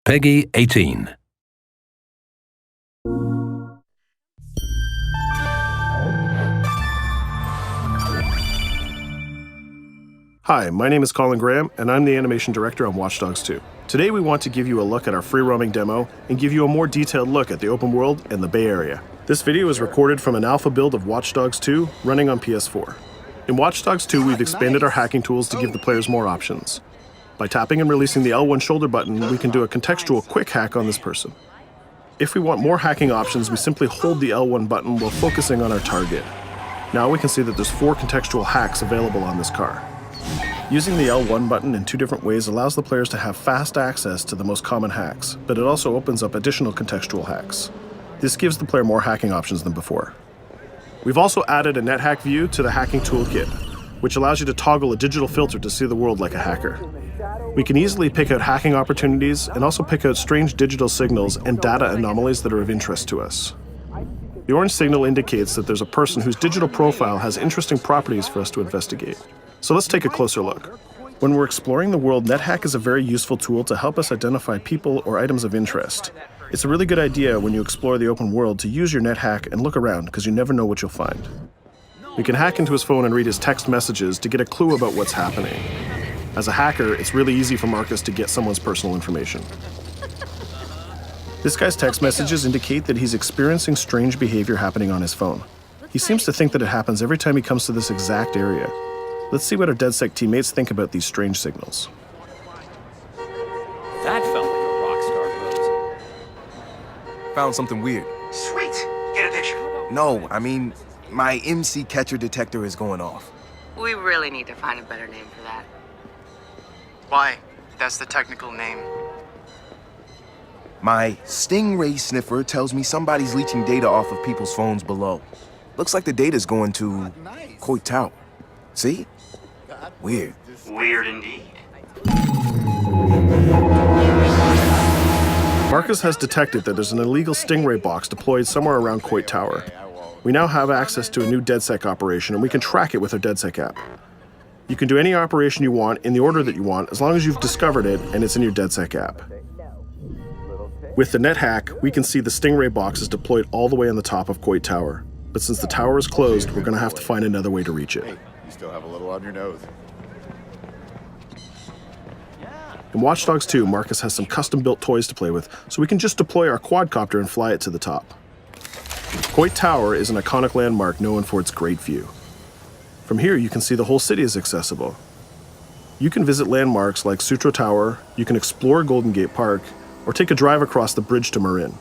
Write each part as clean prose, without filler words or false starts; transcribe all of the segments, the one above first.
Peggy 18. Hi, my name is Colin Graham, and I'm the animation director on Watch Dogs 2. Today we want to give you a look at our free-roaming demo and give you a more detailed look at the open world and the Bay Area. This video is recorded from an alpha build of Watch Dogs 2 running on PS4. In Watch Dogs 2, we've expanded our hacking tools to give the players more options. By tapping and releasing the L1 shoulder button, we can do a contextual quick hack on this person. If we want more hacking options, we simply hold the L1 button while focusing on our target. Now we can see that there's 4 contextual hacks available on this car. Using the L1 button in 2 different ways allows the players to have fast access to the most common hacks, but it also opens up additional contextual hacks. This gives the player more hacking options than before. We've also added a NetHack view to the hacking toolkit, which allows you to toggle a digital filter to see the world like a hacker. We can easily pick out hacking opportunities and also pick out strange digital signals and data anomalies that are of interest to us. The orange signal indicates that there's a person whose digital profile has interesting properties for us to investigate. So let's take a closer look. When we're exploring the world, NetHack is a very useful tool to help us identify people or items of interest. It's a really good idea when you explore the open world to use your NetHack and look around, because you never know what you'll find. We can hack into his phone and read his text messages to get a clue about what's happening. As a hacker, it's really easy for Marcus to get someone's personal information. This guy's text messages indicate that he's experiencing strange behavior happening on his phone. He seems to think that it happens every time he comes to this exact area. Let's see what our DedSec teammates think about these strange signals. That felt like a rock star pose. Found something weird. Sweet! Get a picture. No, I mean, my MC catcher detector is going off. We really need to find a better name for that. Why? That's the technical name. My Stingray sniffer tells me somebody's leeching data off of people's phones below. Looks like the data's going to Coit Tower. See? Weird. Weird indeed. Marcus has detected that there's an illegal Stingray box deployed somewhere around Coit Tower. We now have access to a new DedSec operation, and we can track it with our DedSec app. You can do any operation you want in the order that you want, as long as you've discovered it and it's in your DedSec app. With the NetHack, we can see the Stingray box is deployed all the way on the top of Coit Tower. But since the tower is closed, we're going to have to find another way to reach it. You still have a little on your nose. In Watch Dogs 2, Marcus has some custom-built toys to play with, so we can just deploy our quadcopter and fly it to the top. Coit Tower is an iconic landmark known for its great view. From here, you can see the whole city is accessible. You can visit landmarks like Sutro Tower, you can explore Golden Gate Park, or take a drive across the bridge to Marin.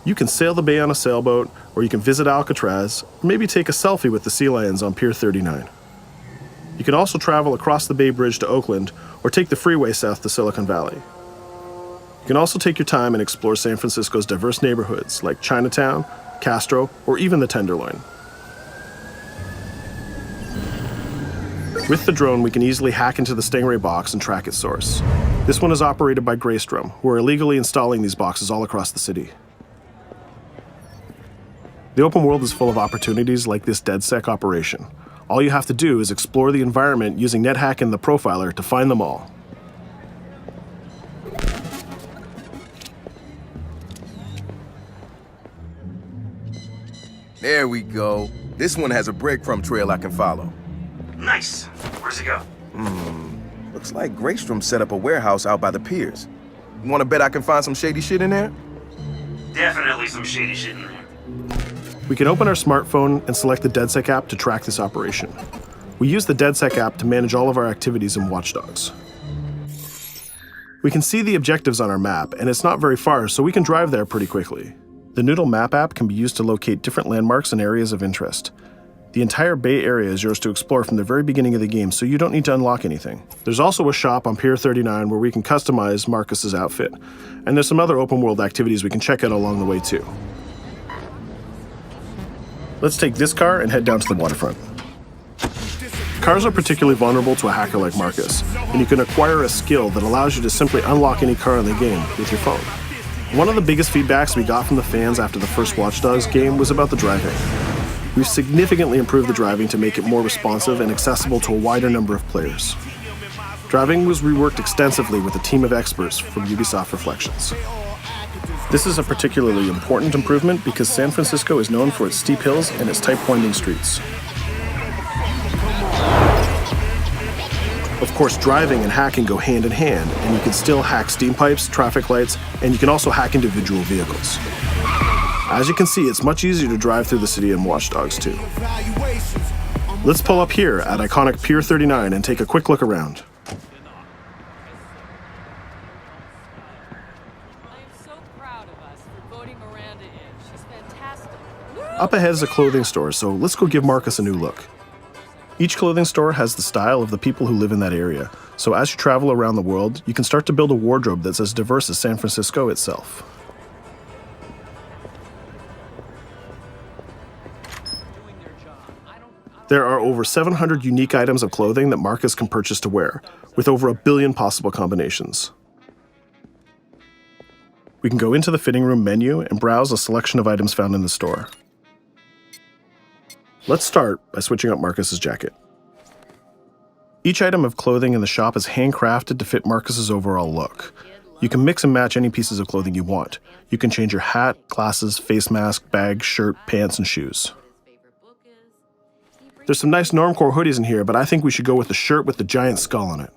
You can sail the bay on a sailboat, or you can visit Alcatraz, or maybe take a selfie with the sea lions on Pier 39. You can also travel across the Bay Bridge to Oakland, or take the freeway south to Silicon Valley. You can also take your time and explore San Francisco's diverse neighborhoods like Chinatown, Castro, or even the Tenderloin. With the drone, we can easily hack into the Stingray box and track its source. This one is operated by Greystrom, who are illegally installing these boxes all across the city. The open world is full of opportunities like this DedSec operation. All you have to do is explore the environment using NetHack and the Profiler to find them all. There we go. This one has a breadcrumb trail I can follow. Nice. Where's it go? Looks like Greystrom set up a warehouse out by the piers. You wanna bet I can find some shady shit in there? Definitely some shady shit in there. We can open our smartphone and select the DedSec app to track this operation. We use the DedSec app to manage all of our activities in Watch Dogs. We can see the objectives on our map, and it's not very far, so we can drive there pretty quickly. The Noodle Map app can be used to locate different landmarks and areas of interest. The entire Bay Area is yours to explore from the very beginning of the game, so you don't need to unlock anything. There's also a shop on Pier 39 where we can customize Marcus's outfit, and there's some other open world activities we can check out along the way too. Let's take this car and head down to the waterfront. Cars are particularly vulnerable to a hacker like Marcus, and you can acquire a skill that allows you to simply unlock any car in the game with your phone. One of the biggest feedbacks we got from the fans after the first Watch Dogs game was about the driving. We've significantly improved the driving to make it more responsive and accessible to a wider number of players. Driving was reworked extensively with a team of experts from Ubisoft Reflections. This is a particularly important improvement because San Francisco is known for its steep hills and its tight winding streets. Of course, driving and hacking go hand in hand, and you can still hack steam pipes, traffic lights, and you can also hack individual vehicles. As you can see, it's much easier to drive through the city in Watch Dogs 2. Let's pull up here at iconic Pier 39 and take a quick look around. Up ahead is a clothing store, so let's go give Marcus a new look. Each clothing store has the style of the people who live in that area, so as you travel around the world, you can start to build a wardrobe that's as diverse as San Francisco itself. There are over 700 unique items of clothing that Marcus can purchase to wear, with over 1 billion possible combinations. We can go into the fitting room menu and browse a selection of items found in the store. Let's start by switching up Marcus's jacket. Each item of clothing in the shop is handcrafted to fit Marcus's overall look. You can mix and match any pieces of clothing you want. You can change your hat, glasses, face mask, bag, shirt, pants, and shoes. There's some nice normcore hoodies in here, but I think we should go with the shirt with the giant skull on it.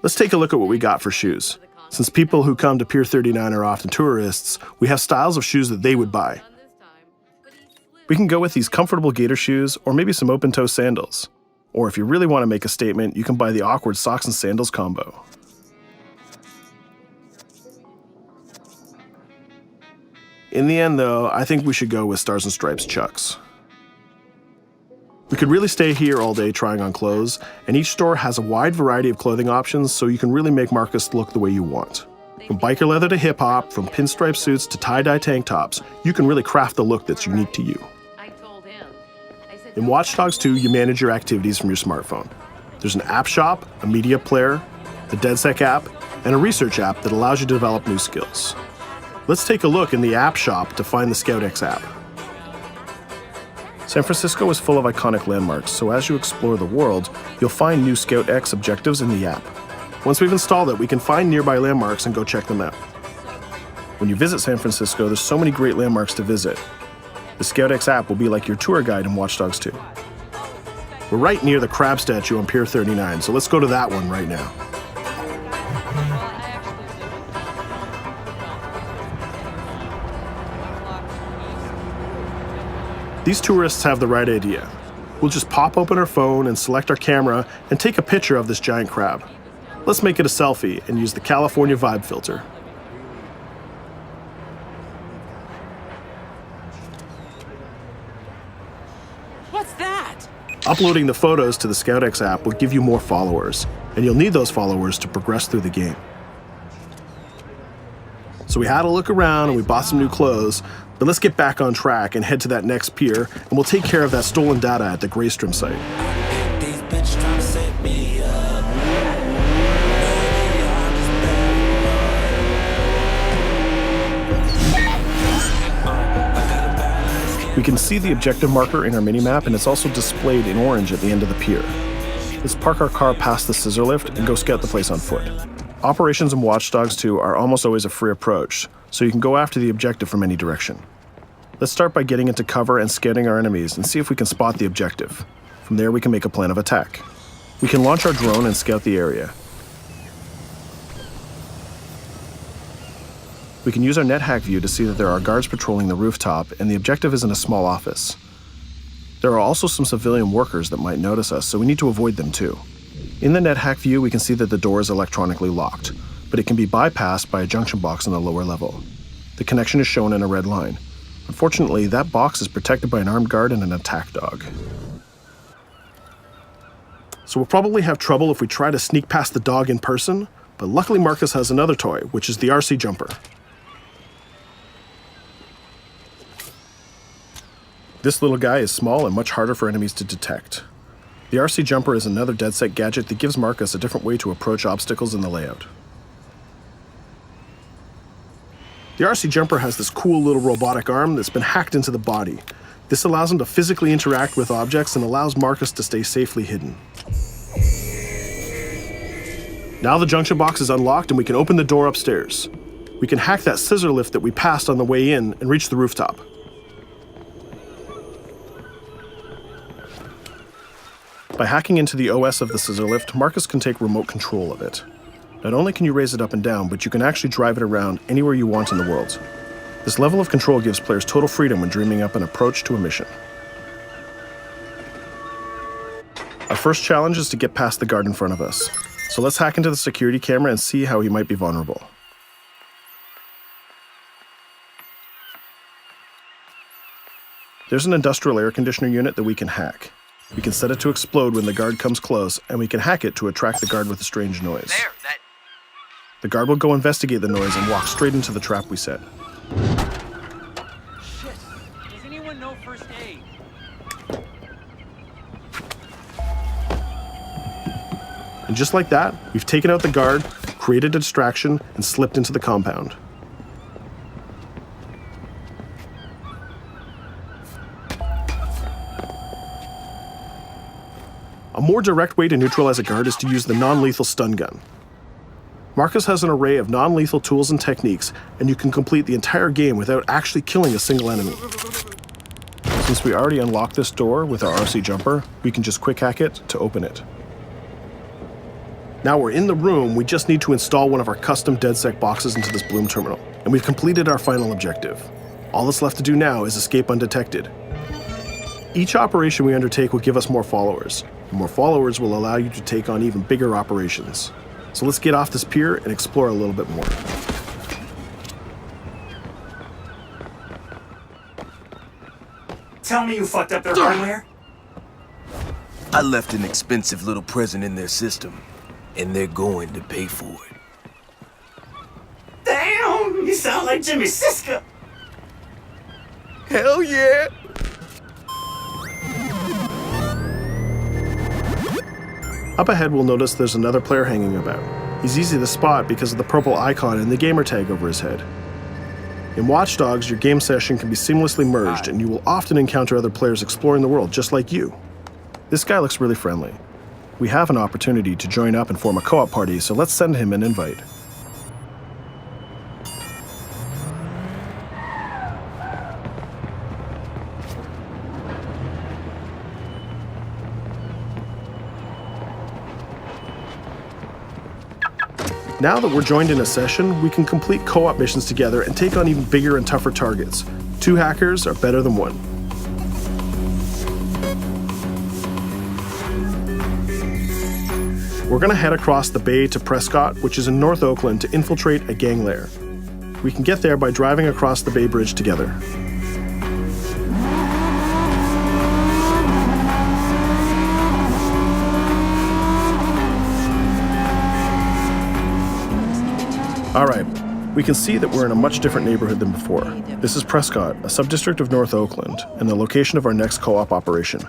Let's take a look at what we got for shoes. Since people who come to Pier 39 are often tourists, we have styles of shoes that they would buy. We can go with these comfortable gator shoes or maybe some open-toe sandals. Or if you really want to make a statement, you can buy the awkward socks and sandals combo. In the end though, I think we should go with Stars and Stripes Chucks. We could really stay here all day trying on clothes, and each store has a wide variety of clothing options so you can really make Marcus look the way you want. From biker leather to hip-hop, from pinstripe suits to tie-dye tank tops, you can really craft the look that's unique to you. In Watch Dogs 2, you manage your activities from your smartphone. There's an app shop, a media player, the DedSec app, and a research app that allows you to develop new skills. Let's take a look in the app shop to find the ScoutX app. San Francisco is full of iconic landmarks, so as you explore the world, you'll find new ScoutX objectives in the app. Once we've installed it, we can find nearby landmarks and go check them out. When you visit San Francisco, there's so many great landmarks to visit. The ScoutX app will be like your tour guide in Watch Dogs 2. We're right near the crab statue on Pier 39, so let's go to that one right now. These tourists have the right idea. We'll just pop open our phone and select our camera and take a picture of this giant crab. Let's make it a selfie and use the California Vibe filter. What's that? Uploading the photos to the ScoutX app will give you more followers, and you'll need those followers to progress through the game. So we had a look around and we bought some new clothes, but let's get back on track and head to that next pier, and we'll take care of that stolen data at the Greystrom site. We can see the objective marker in our minimap, and it's also displayed in orange at the end of the pier. Let's park our car past the scissor lift and go scout the place on foot. Operations in Watch Dogs 2 are almost always a free approach, so you can go after the objective from any direction. Let's start by getting into cover and scouting our enemies and see if we can spot the objective. From there we can make a plan of attack. We can launch our drone and scout the area. We can use our NetHack view to see that there are guards patrolling the rooftop, and the objective is in a small office. There are also some civilian workers that might notice us, so we need to avoid them too. In the NetHack view, we can see that the door is electronically locked, but it can be bypassed by a junction box on the lower level. The connection is shown in a red line. Unfortunately, that box is protected by an armed guard and an attack dog. So we'll probably have trouble if we try to sneak past the dog in person, but luckily Marcus has another toy, which is the RC jumper. This little guy is small and much harder for enemies to detect. The RC jumper is another DedSec gadget that gives Marcus a different way to approach obstacles in the layout. The RC jumper has this cool little robotic arm that's been hacked into the body. This allows him to physically interact with objects and allows Marcus to stay safely hidden. Now the junction box is unlocked and we can open the door upstairs. We can hack that scissor lift that we passed on the way in and reach the rooftop. By hacking into the OS of the scissor lift, Marcus can take remote control of it. Not only can you raise it up and down, but you can actually drive it around anywhere you want in the world. This level of control gives players total freedom when dreaming up an approach to a mission. Our first challenge is to get past the guard in front of us. So let's hack into the security camera and see how he might be vulnerable. There's an industrial air conditioner unit that we can hack. We can set it to explode when the guard comes close, and we can hack it to attract the guard with a strange noise. The guard will go investigate the noise and walk straight into the trap we set. Shit. Does anyone know first aid? And just like that, we've taken out the guard, created a distraction, and slipped into the compound. A more direct way to neutralize a guard is to use the non-lethal stun gun. Marcus has an array of non-lethal tools and techniques, and you can complete the entire game without actually killing a single enemy. Since we already unlocked this door with our RC jumper, we can just quick hack it to open it. Now we're in the room, we just need to install one of our custom DedSec boxes into this Bloom terminal, and we've completed our final objective. All that's left to do now is escape undetected. Each operation we undertake will give us more followers. And more followers will allow you to take on even bigger operations. So let's get off this pier and explore a little bit more. Tell me you fucked up their hardware? I left an expensive little present in their system, and they're going to pay for it. Damn, you sound like Jimmy Siska. Hell yeah! Up ahead, we'll notice there's another player hanging about. He's easy to spot because of the purple icon and the gamer tag over his head. In Watch Dogs, your game session can be seamlessly merged, and you will often encounter other players exploring the world just like you. This guy looks really friendly. We have an opportunity to join up and form a co-op party, so let's send him an invite. Now that we're joined in a session, we can complete co-op missions together and take on even bigger and tougher targets. 2 hackers are better than 1. We're gonna head across the bay to Prescott, which is in North Oakland, to infiltrate a gang lair. We can get there by driving across the Bay Bridge together. Alright, we can see that we're in a much different neighborhood than before. This is Prescott, a subdistrict of North Oakland, and the location of our next co-op operation.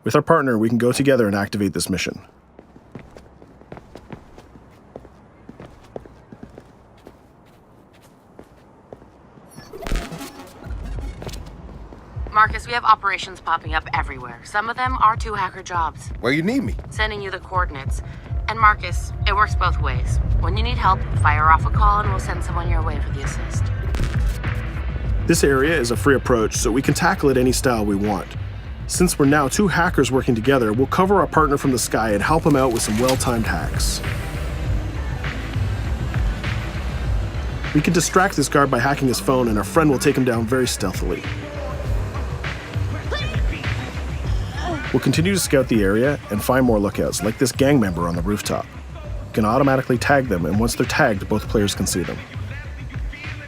With our partner, we can go together and activate this mission. Marcus, we have operations popping up everywhere. Some of them are 2 hacker jobs. Where you need me? Sending you the coordinates. And Marcus, it works both ways. When you need help, fire off a call and we'll send someone your way for the assist. This area is a free approach, so we can tackle it any style we want. Since we're now 2 hackers working together, we'll cover our partner from the sky and help him out with some well-timed hacks. We can distract this guard by hacking his phone, and our friend will take him down very stealthily. We'll continue to scout the area and find more lookouts, like this gang member on the rooftop. You can automatically tag them, and once they're tagged, both players can see them.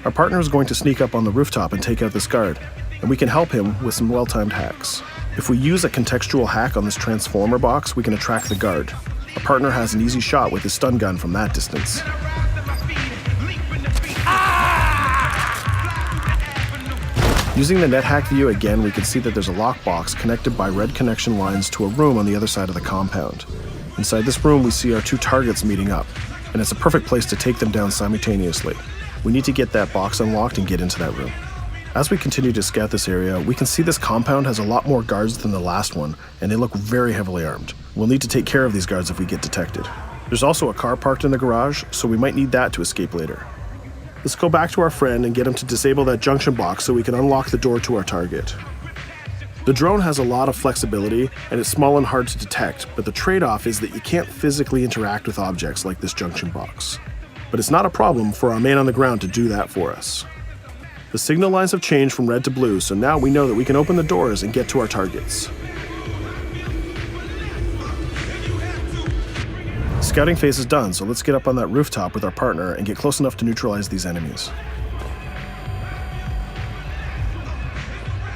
Our partner is going to sneak up on the rooftop and take out this guard, and we can help him with some well-timed hacks. If we use a contextual hack on this transformer box, we can attract the guard. Our partner has an easy shot with his stun gun from that distance. Using the NetHack view again, we can see that there's a lockbox connected by red connection lines to a room on the other side of the compound. Inside this room, we see our 2 targets meeting up, and it's a perfect place to take them down simultaneously. We need to get that box unlocked and get into that room. As we continue to scout this area, we can see this compound has a lot more guards than the last one, and they look very heavily armed. We'll need to take care of these guards if we get detected. There's also a car parked in the garage, so we might need that to escape later. Let's go back to our friend and get him to disable that junction box so we can unlock the door to our target. The drone has a lot of flexibility and it's small and hard to detect, but the trade-off is that you can't physically interact with objects like this junction box. But it's not a problem for our man on the ground to do that for us. The signal lines have changed from red to blue, so now we know that we can open the doors and get to our targets. Scouting phase is done, so let's get up on that rooftop with our partner and get close enough to neutralize these enemies.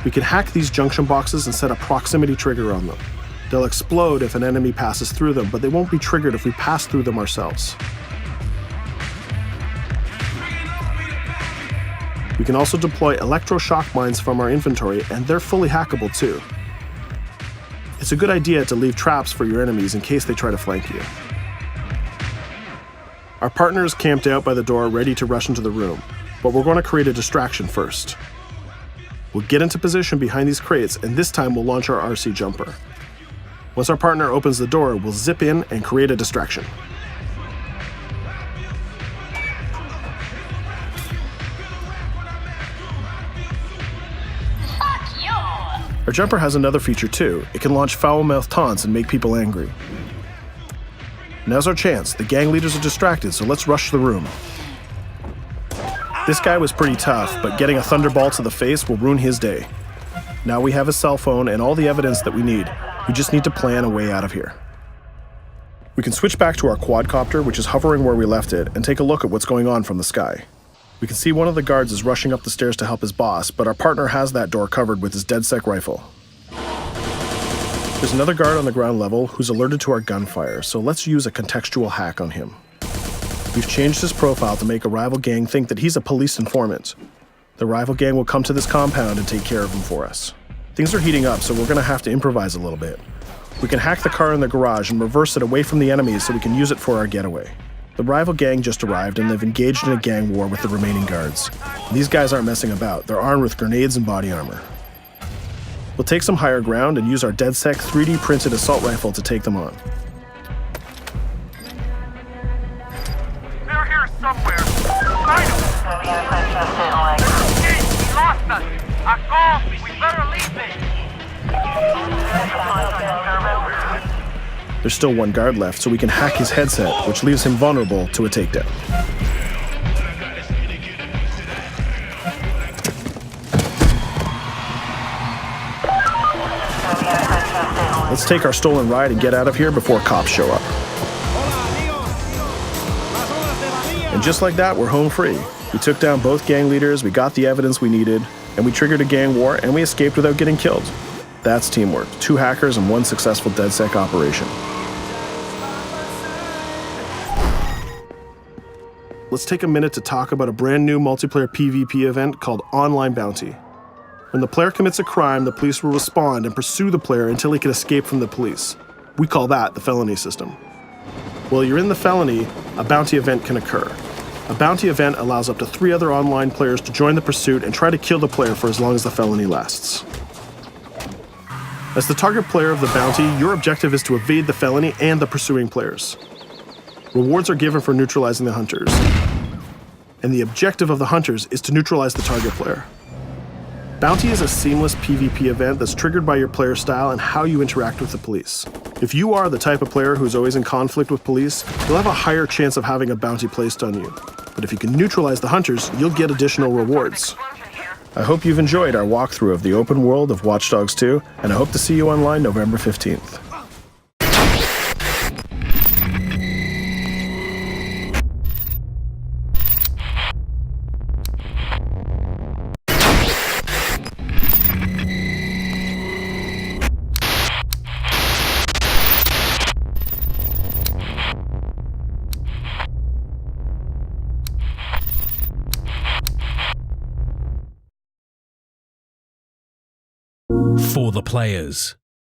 We can hack these junction boxes and set a proximity trigger on them. They'll explode if an enemy passes through them, but they won't be triggered if we pass through them ourselves. We can also deploy electroshock mines from our inventory, and they're fully hackable too. It's a good idea to leave traps for your enemies in case they try to flank you. Our partner is camped out by the door ready to rush into the room, but we're going to create a distraction first. We'll get into position behind these crates, and this time we'll launch our RC jumper. Once our partner opens the door, we'll zip in and create a distraction. Our jumper has another feature too. It can launch foul-mouthed taunts and make people angry. Now's our chance. The gang leaders are distracted, so let's rush the room. This guy was pretty tough, but getting a thunderbolt to the face will ruin his day. Now we have a cell phone and all the evidence that we need. We just need to plan a way out of here. We can switch back to our quadcopter, which is hovering where we left it, and take a look at what's going on from the sky. We can see one of the guards is rushing up the stairs to help his boss, but our partner has that door covered with his DedSec rifle. There's another guard on the ground level who's alerted to our gunfire, so let's use a contextual hack on him. We've changed his profile to make a rival gang think that he's a police informant. The rival gang will come to this compound and take care of him for us. Things are heating up, so we're gonna have to improvise a little bit. We can hack the car in the garage and reverse it away from the enemies so we can use it for our getaway. The rival gang just arrived and they've engaged in a gang war with the remaining guards. These guys aren't messing about, they're armed with grenades and body armor. We'll take some higher ground and use our DedSec 3D printed assault rifle to take them on. They're here somewhere. Find them. Hey, he lost us. A call. We better leave it. There's still one guard left, so we can hack his headset, which leaves him vulnerable to a takedown. Let's take our stolen ride and get out of here before cops show up. And just like that, we're home free. We took down both gang leaders, we got the evidence we needed, and we triggered a gang war, and we escaped without getting killed. That's teamwork. 2 hackers and 1 successful DedSec operation. Let's take a minute to talk about a brand new multiplayer PvP event called Online Bounty. When the player commits a crime, the police will respond and pursue the player until he can escape from the police. We call that the felony system. While you're in the felony, a bounty event can occur. A bounty event allows up to 3 other online players to join the pursuit and try to kill the player for as long as the felony lasts. As the target player of the bounty, your objective is to evade the felony and the pursuing players. Rewards are given for neutralizing the hunters. And the objective of the hunters is to neutralize the target player. Bounty is a seamless PvP event that's triggered by your player style and how you interact with the police. If you are the type of player who's always in conflict with police, you'll have a higher chance of having a bounty placed on you. But if you can neutralize the hunters, you'll get additional rewards. I hope you've enjoyed our walkthrough of the open world of Watch Dogs 2, and I hope to see you online November 15th. For the players.